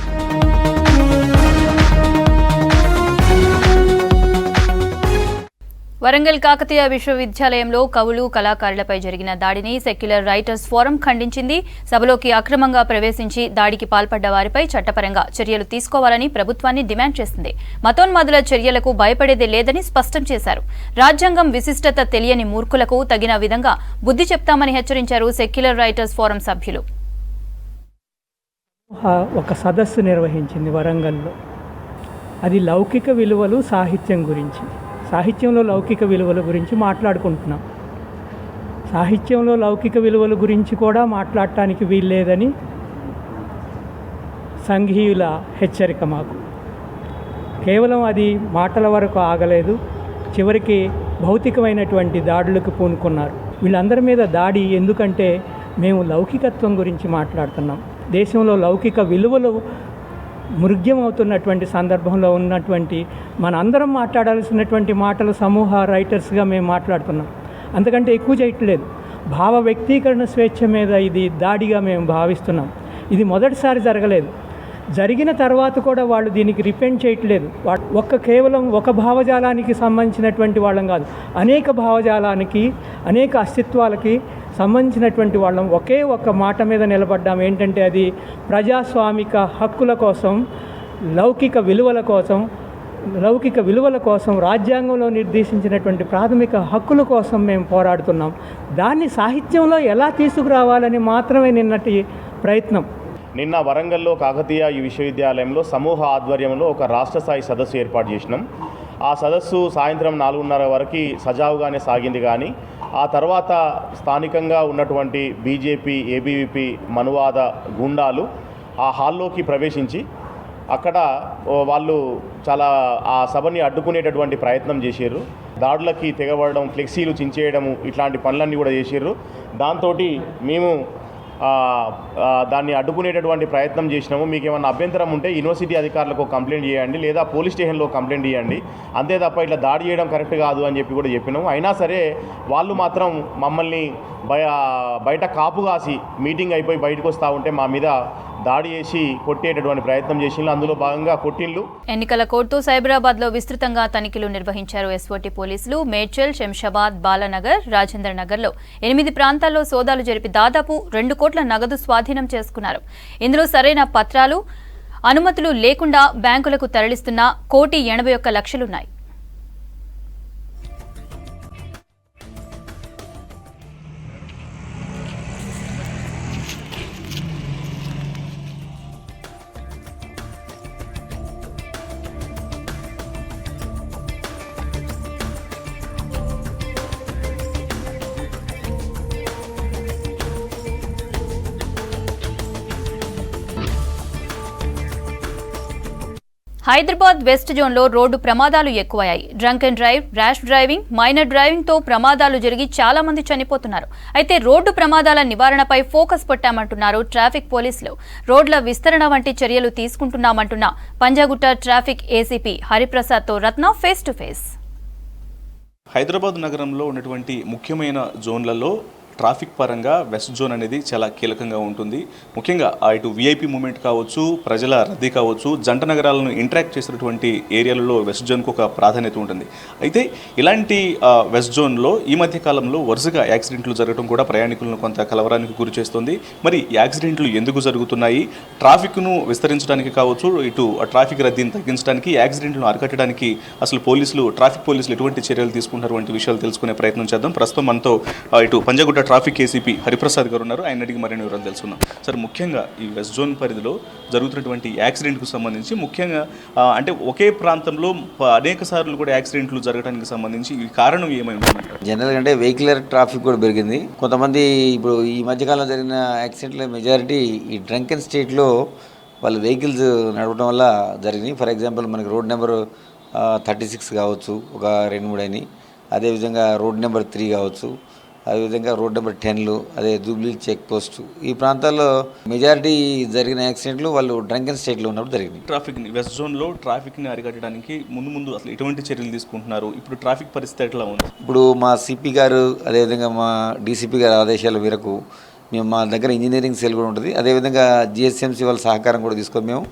Speaker 1: వరంగల్ కాకతీయ విశ్వవిద్యాలయంలో కవులు, కళాకారులపై జరిగిన దాడిని సెక్యులర్ రైటర్స్ ఫోరం ఖండించింది. సభలోకి అక్రమంగా ప్రవేశించి దాడికి పాల్పడ్డ వారిపై చట్టపరంగా చర్యలు తీసుకోవాలని ప్రభుత్వాన్ని డిమాండ్ చేసింది. మతోన్మాదుల చర్యలకు భయపడేదే లేదని స్పష్టం చేశారు. రాజ్యాంగం విశిష్టత తెలియని మూర్ఖులకు తగిన విధంగా బుద్ధి చెప్తామని హెచ్చరించారు సెక్యులర్ రైటర్స్ ఫోరం సభ్యులు.
Speaker 14: ఒక సదస్సు నిర్వహించింది వరంగల్లో. అది లౌకిక విలువలు, సాహిత్యం గురించి. సాహిత్యంలో లౌకిక విలువల గురించి మాట్లాడుకుంటున్నాం. సాహిత్యంలో లౌకిక విలువల గురించి కూడా మాట్లాడటానికి వీల్లేదని సంఘీయుల హెచ్చరిక మాకు. కేవలం అది మాటల వరకు ఆగలేదు, చివరికి భౌతికమైనటువంటి దాడులకు పూనుకున్నారు. వీళ్ళందరి మీద దాడి ఎందుకంటే మేము లౌకికత్వం గురించి మాట్లాడుతున్నాం. దేశంలో లౌకిక విలువలు మృగ్యమవుతున్నటువంటి సందర్భంలో ఉన్నటువంటి మనందరం మాట్లాడాల్సినటువంటి మాటలు సమూహ రైటర్స్గా మేము మాట్లాడుతున్నాం. అంతకంటే ఎక్కువ చేయట్లేదు. భావ వ్యక్తీకరణ స్వేచ్ఛ మీద ఇది దాడిగా మేము భావిస్తున్నాం. ఇది మొదటిసారి జరగలేదు. జరిగిన తర్వాత కూడా వాళ్ళు దీనికి రిపెంట్ చేయట్లేదు. కేవలం ఒక భావజాలానికి సంబంధించినటువంటి వాళ్ళం కాదు, అనేక భావజాలానికి, అనేక అస్తిత్వాలకి సంబంధించినటువంటి వాళ్ళం ఒకే ఒక్క మాట మీద నిలబడ్డాం. ఏంటంటే అది ప్రజాస్వామిక హక్కుల కోసం, లౌకిక విలువల కోసం, రాజ్యాంగంలో నిర్దేశించినటువంటి ప్రాథమిక హక్కుల కోసం మేము పోరాడుతున్నాం. దాన్ని సాహిత్యంలో ఎలా తీసుకురావాలని మాత్రమే నిన్నటి ప్రయత్నం.
Speaker 15: నిన్న వరంగల్లో కాకతీయ విశ్వవిద్యాలయంలో సమూహ ఆధ్వర్యంలో ఒక రాష్ట్ర స్థాయి సదస్సు ఏర్పాటు చేసినాం. ఆ సదస్సు సాయంత్రం 4:30 వరకు సజావుగానే సాగింది. కానీ ఆ తర్వాత స్థానికంగా ఉన్నటువంటి బీజేపీ, ఏబీవీపీ మనువాద గుండాలు ఆ హాల్లోకి ప్రవేశించి అక్కడ వాళ్ళు చాలా ఆ సభని అడ్డుకునేటటువంటి ప్రయత్నం చేశారు. దాడులకి తెగబడడం, ఫ్లెక్సీలు చించేయడము, ఇట్లాంటి పనులన్నీ కూడా చేశారు. దాంతో మేము దాన్ని అడ్డుకునేటటువంటి ప్రయత్నం చేసినాము. మీకు ఏమైనా అభ్యంతరం ఉంటే యూనివర్సిటీ అధికారులకు కంప్లైంట్ చేయండి, లేదా పోలీస్ స్టేషన్లో కంప్లైంట్ చేయండి, అంతే తప్ప ఇట్లా దాడి చేయడం కరెక్ట్ కాదు అని చెప్పి కూడా చెప్పినాము. అయినా సరే వాళ్ళు మాత్రం మమ్మల్ని బయట కాపు కాసి మీటింగ్ అయిపోయి బయటకు వస్తూ ఉంటే మా మీద దాడి చేసి కొట్టేటటువంటి ప్రయత్నం చేసిండ్రు. అందులో భాగంగా కొట్టిండ్లు.
Speaker 1: ఎన్నికల కోర్టు సైబరాబాద్ లో విస్తృతంగా తనిఖీలు నిర్వహించారు ఎస్ఓటీ పోలీసులు. మేడ్చల్, శంషాబాద్, బాలానగర్, రాజేంద్ర నగర్ లో 8 ప్రాంతాల్లో సోదాలు జరిపి దాదాపు 2 కోట్ల నగదు స్వాధీనం చేసుకున్నారు. ఇందులో సరైన పత్రాలు, అనుమతులు లేకుండా బ్యాంకులకు తరలిస్తున్న 1,81,00,000 హైదరాబాద్ వెస్ట్ జోన్లో రోడ్డు ప్రమాదాలు ఎక్కువయ్యాయి. Drunk and drive, rash driving, minor డ్రైవింగ్తో ప్రమాదాలు జరిగి చాలా మంది చనిపోతున్నారు. అయితే రోడ్డు ప్రమాదాల నివారణపై ఫోకస్ పెట్టామంటున్నారు ట్రాఫిక్ పోలీసులు. రోడ్ల విస్తరణ వంటి చర్యలు తీసుకుంటున్నామంటున్న పంజాగుట్ట ట్రాఫిక్ ఏసీపీ హరిప్రసాద్తో Ratna face to face.
Speaker 16: Hyderabad నగరంలో ఉన్నటువంటి ముఖ్యమైన జోన్లలో ట్రాఫిక్ పరంగా వెస్ట్ జోన్ అనేది చాలా కీలకంగా ఉంటుంది. ముఖ్యంగా ఇటు విఐపి మూమెంట్ కావచ్చు, ప్రజల రద్దీ కావచ్చు, జంట నగరాలను ఇంటరాక్ట్ చేసినటువంటి ఏరియాలలో వెస్ట్ జోన్కు ఒక ప్రాధాన్యత ఉంటుంది. అయితే ఇలాంటి వెస్ట్ జోన్లో ఈ మధ్య కాలంలో వరుసగా యాక్సిడెంట్లు జరగడం కూడా ప్రయాణికులను కొంత కలవరానికి గురి చేస్తుంది. మరి యాక్సిడెంట్లు ఎందుకు జరుగుతున్నాయి, ట్రాఫిక్ను విస్తరించడానికి కావచ్చు, ఇటు ట్రాఫిక్ రద్దీని తగ్గించడానికి, యాక్సిడెంట్లను అరికట్టడానికి అసలు ట్రాఫిక్ పోలీసులు ఎటువంటి చర్యలు తీసుకుంటారు వంటి విషయాలు తెలుసుకునే ప్రయత్నం చేద్దాం. ప్రస్తుతం మనతో ఇటు పంజాగుట్ట ట్రాఫిక్ ఏసీపీ హరిప్రసాద్ గారు ఉన్నారు. ఆయన అడిగి మరిన్ని వివరాలు తెలుసుకుందాం. సార్, ముఖ్యంగా ఈ వెస్ట్ జోన్ పరిధిలో జరుగుతున్నటువంటి యాక్సిడెంట్కు సంబంధించి ముఖ్యంగా అంటే ఒకే ప్రాంతంలో అనేక సార్లు కూడా యాక్సిడెంట్లు జరగడానికి సంబంధించి ఈ కారణం ఏమై ఉందంటారు?
Speaker 17: జనరల్గా అంటే వెహికులర్ ట్రాఫిక్ కూడా పెరిగింది. కొంతమంది ఇప్పుడు ఈ మధ్యకాలంలో జరిగిన యాక్సిడెంట్ల మెజారిటీ ఈ డ్రంకెన్ స్టేట్లో వాళ్ళు వెహికల్స్ నడపడం వల్ల జరిగినాయి. ఫర్ ఎగ్జాంపుల్ మనకి రోడ్ నెంబర్ 36 కావచ్చు, ఒక 2-3 అయినాయి. అదేవిధంగా రోడ్ నెంబర్ 3 కావచ్చు, అదేవిధంగా రోడ్ నెంబర్ 10, అదే జూబ్లీ చెక్ పోస్ట్, ఈ ప్రాంతాల్లో మెజారిటీ జరిగిన యాక్సిడెంట్లు వాళ్ళు డ్రంకెన్ స్టేట్లో ఉన్నప్పుడు జరిగింది.
Speaker 16: ట్రాఫిక్ని వెస్ట్ జోన్లో ట్రాఫిక్ని అరికట్టడానికి ముందు అసలు ఎటువంటి చర్యలు తీసుకుంటున్నారు? ఇప్పుడు ట్రాఫిక్ పరిస్థితి ఎట్లా ఉంది?
Speaker 17: ఇప్పుడు మా సిపి గారు అదేవిధంగా మా డీసీపీ గారి ఆదేశాల మేరకు మేము మా దగ్గర ఇంజనీరింగ్ సెల్ కూడా ఉంటుంది. అదేవిధంగా జిహెచ్ఎంసీ వాళ్ళ సహకారం కూడా తీసుకొని మేము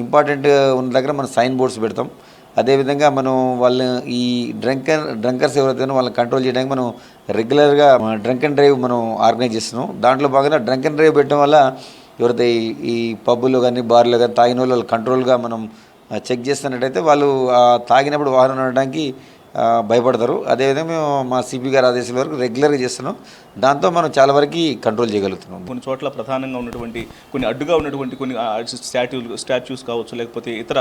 Speaker 17: ఇంపార్టెంట్ ఉన్న దగ్గర మనం సైన్ బోర్డ్స్ పెడతాం. అదేవిధంగా మనం వాళ్ళని ఈ డ్రంకర్స్ ఎవరైతే వాళ్ళని కంట్రోల్ చేయడానికి మనం రెగ్యులర్గా డ్రంక్ అండ్ డ్రైవ్ మనం ఆర్గనైజ్ చేస్తున్నాం. దాంట్లో భాగంగా డ్రంక్ అండ్ డ్రైవ్ పెట్టడం వల్ల ఎవరైతే ఈ పబ్బుల్లో కానీ బార్లో కానీ తాగిన వాళ్ళు కంట్రోల్గా మనం చెక్ చేస్తున్నట్టయితే వాళ్ళు తాగినప్పుడు వాహనం నడవడానికి భయపడతారు. అదేవిధంగా మేము మా సిపి గారి ఆదేశాల వరకు రెగ్యులర్గా చేస్తున్నాం. దాంతో మనం చాలా వరకు కంట్రోల్ చేయగలుగుతున్నాం.
Speaker 16: కొన్ని చోట్ల ప్రధానంగా ఉన్నటువంటి కొన్ని అడ్డుగా ఉన్నటువంటి కొన్ని స్టాచ్యూస్ కావచ్చు, లేకపోతే ఇతర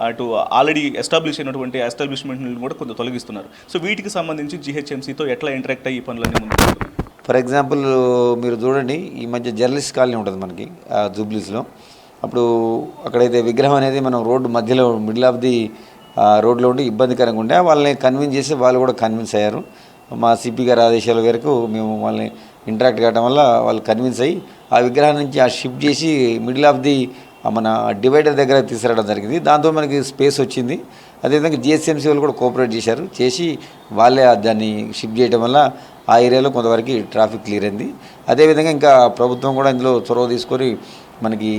Speaker 16: అటు ఆల్రెడీ ఎస్టాబ్లిష్ అయినటువంటి ఎస్టాబ్లిష్మెంట్లను కూడా కొంత తొలగిస్తున్నారు. సో వీటికి సంబంధించి జిహెచ్ఎంసీతో ఎట్లా ఇంటరాక్ట్ అయ్యి ఈ పనులన్నీ ముందు?
Speaker 17: ఫర్ ఎగ్జాంపుల్ మీరు చూడండి, ఈ మధ్య జర్నలిస్ట్ కాలనీ ఉంటుంది మనకి జూబ్లీస్లో. అప్పుడు అక్కడైతే విగ్రహం అనేది మనం రోడ్డు మధ్యలో మిడిల్ ఆఫ్ ది రోడ్లో ఉండి ఇబ్బందికరంగా ఉండే వాళ్ళని కన్విన్స్ చేసి వాళ్ళు కూడా కన్విన్స్ అయ్యారు. మా సిపి గారి ఆదేశాల వరకు మేము వాళ్ళని ఇంటరాక్ట్ కావడం వల్ల వాళ్ళు కన్విన్స్ అయ్యి ఆ విగ్రహం నుంచి షిఫ్ట్ చేసి మిడిల్ ఆఫ్ ది మన డివైడర్ దగ్గర తీసుకురావడం జరిగింది. దాంతో మనకి స్పేస్ వచ్చింది. అదేవిధంగా జిహెచ్ఎంసీ వాళ్ళు కూడా కోఆపరేట్ చేసి వాళ్ళే దాన్ని షిఫ్ట్ చేయడం వల్ల ఆ ఏరియాలో కొంతవరకు ట్రాఫిక్ క్లియర్ అయింది. అదేవిధంగా ఇంకా ప్రభుత్వం కూడా ఇందులో చొరవ తీసుకొని మనకి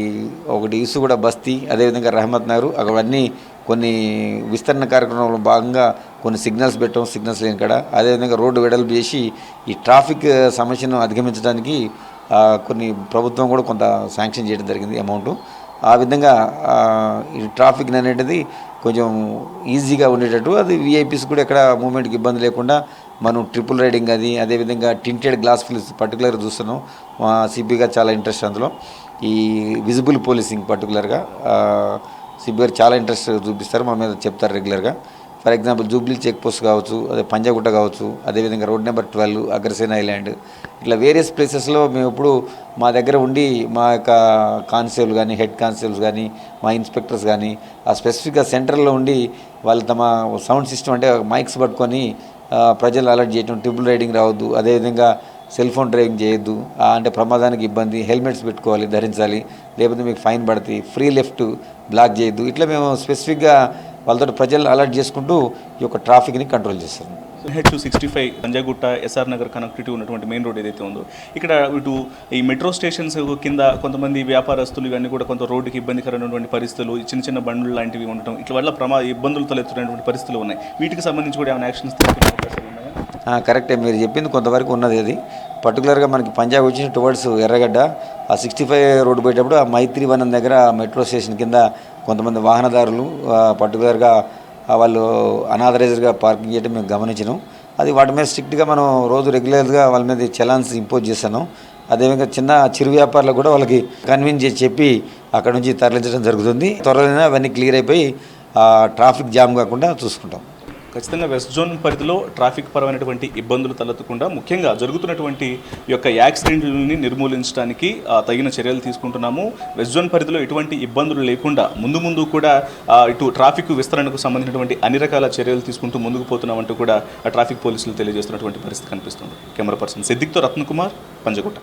Speaker 17: ఒకటి ఇసు కూడా బస్తీ, అదేవిధంగా రహమత్ నగర్, అక్కడ అన్నీ కొన్ని విస్తరణ కార్యక్రమంలో భాగంగా కొన్ని సిగ్నల్స్ పెట్టాం, సిగ్నల్స్ లేని కాడ. అదేవిధంగా రోడ్డు వెడల్పు చేసి ఈ ట్రాఫిక్ సమస్యను అధిగమించడానికి కొన్ని ప్రభుత్వం కూడా కొంత శాంక్షన్ చేయడం జరిగింది అమౌంట్. ఆ విధంగా ఈ ట్రాఫిక్ అనేది కొంచెం ఈజీగా ఉండేటట్టు, అది విఐపీస్ కూడా ఎక్కడ మూమెంట్కి ఇబ్బంది లేకుండా మనం ట్రిపుల్ రైడింగ్ అది, అదేవిధంగా టింటెడ్ గ్లాస్ ఫిల్స్ పర్టికులర్గా చూస్తున్నాం. మా సిపిగా చాలా ఇంట్రెస్ట్ అందులో. ఈ విజిబుల్ పోలీసింగ్ పర్టికులర్గా సిపి గారు చాలా ఇంట్రెస్ట్ చూపిస్తారు, మా మీద చెప్తారు రెగ్యులర్గా. For example Jubilee check post కావచ్చు, అదే పంజాగుట్ట కావచ్చు, అదేవిధంగా రోడ్ నెంబర్ 12, అగ్రసేన ఐలాండ్, ఇట్లా వేరియస్ ప్లేసెస్లో మేము ఇప్పుడు మా దగ్గర ఉండి మా యొక్క కానిస్టేబుల్ కానీ, హెడ్ కానిస్టేబుల్స్ కానీ, మా ఇన్స్పెక్టర్స్ కానీ ఆ స్పెసిఫిక్గా సెంటర్లో ఉండి వాళ్ళు తమ సౌండ్ సిస్టమ్ అంటే మైక్స్ పట్టుకొని ప్రజలు అలర్ట్ చేయటం, ట్రిపుల్ రైడింగ్ రావద్దు, అదేవిధంగా సెల్ ఫోన్ డ్రైవింగ్ చేయొద్దు, అంటే ప్రమాదానికి ఇబ్బంది, హెల్మెట్స్ పెట్టుకోవాలి, ధరించాలి, లేకపోతే మీకు ఫైన్ పడుతుంది, ఫ్రీ లెఫ్ట్ బ్లాక్ చేయొద్దు, ఇట్లా మేము స్పెసిఫిక్గా వాళ్ళతో ప్రజలను అలర్ట్ చేసుకుంటూ ఈ యొక్క ట్రాఫిక్ని కంట్రోల్ చేస్తాం.
Speaker 16: NH-65 Panjagutta SR Nagar connectivity ఉన్నటువంటి మెయిన్ రోడ్ ఏదైతే ఉందో, ఇక్కడ ఇటు ఈ మెట్రో స్టేషన్స్ కింద కొంతమంది వ్యాపారస్తులు ఇవన్నీ కూడా కొంత రోడ్డుకి ఇబ్బందికరమైనటువంటి పరిస్థితులు, చిన్న బండ్లు లాంటివి ఉండటం, ఇట్ల వల్ల ఇబ్బందులు తలెత్తున్నటువంటి పరిస్థితులు ఉన్నాయి. వీటికి సంబంధించి కూడా ఏమైనా యాక్షన్స్ తీసుకునే అవకాశాలు ఉన్నాయా?
Speaker 17: కరెక్టే, మీరు చెప్పింది కొంతవరకు ఉన్నది. అది పర్టికులర్గా మనకి పంజాబ్ వచ్చి టువర్డ్స్ ఎర్రగడ్డ ఆ 65 రోడ్డు పోయేటప్పుడు ఆ మైత్రి వనం దగ్గర మెట్రో స్టేషన్ కింద కొంతమంది వాహనదారులు పర్టికులర్గా వాళ్ళు అనాథరైజ్డ్గా పార్కింగ్ చేయడం మేము గమనించినాం. అది వాటి మీద స్ట్రిక్ట్గా మనం రోజు రెగ్యులర్గా వాళ్ళ మీద చలాన్స్ ఇంపోజ్ చేస్తాను. అదేవిధంగా చిరు వ్యాపారులకు కూడా వాళ్ళకి కన్విన్స్ చేసి చెప్పి అక్కడ నుంచి తరలించడం జరుగుతుంది. త్వరలోనే అవన్నీ క్లియర్ అయిపోయి ట్రాఫిక్ జామ్ కాకుండా చూసుకుంటాం.
Speaker 16: ఖచ్చితంగా వెస్ట్ జోన్ పరిధిలో ట్రాఫిక్ పరమైనటువంటి ఇబ్బందులు తలెత్తకుండా ముఖ్యంగా జరుగుతున్నటువంటి ఈ యొక్క యాక్సిడెంట్లని నిర్మూలించడానికి తగిన చర్యలు తీసుకుంటున్నాము. వెస్ట్ జోన్ పరిధిలో ఎటువంటి ఇబ్బందులు లేకుండా ముందు కూడా ఇటు ట్రాఫిక్ విస్తరణకు సంబంధించినటువంటి అన్ని రకాల చర్యలు తీసుకుంటూ ముందుకు పోతున్నామంటూ కూడా ట్రాఫిక్ పోలీసులు తెలియజేస్తున్నటువంటి పరిస్థితి కనిపిస్తుంది. కెమెరా పర్సన్ సిద్దిక్తో రత్నకుమార్, పంజగుట్ట.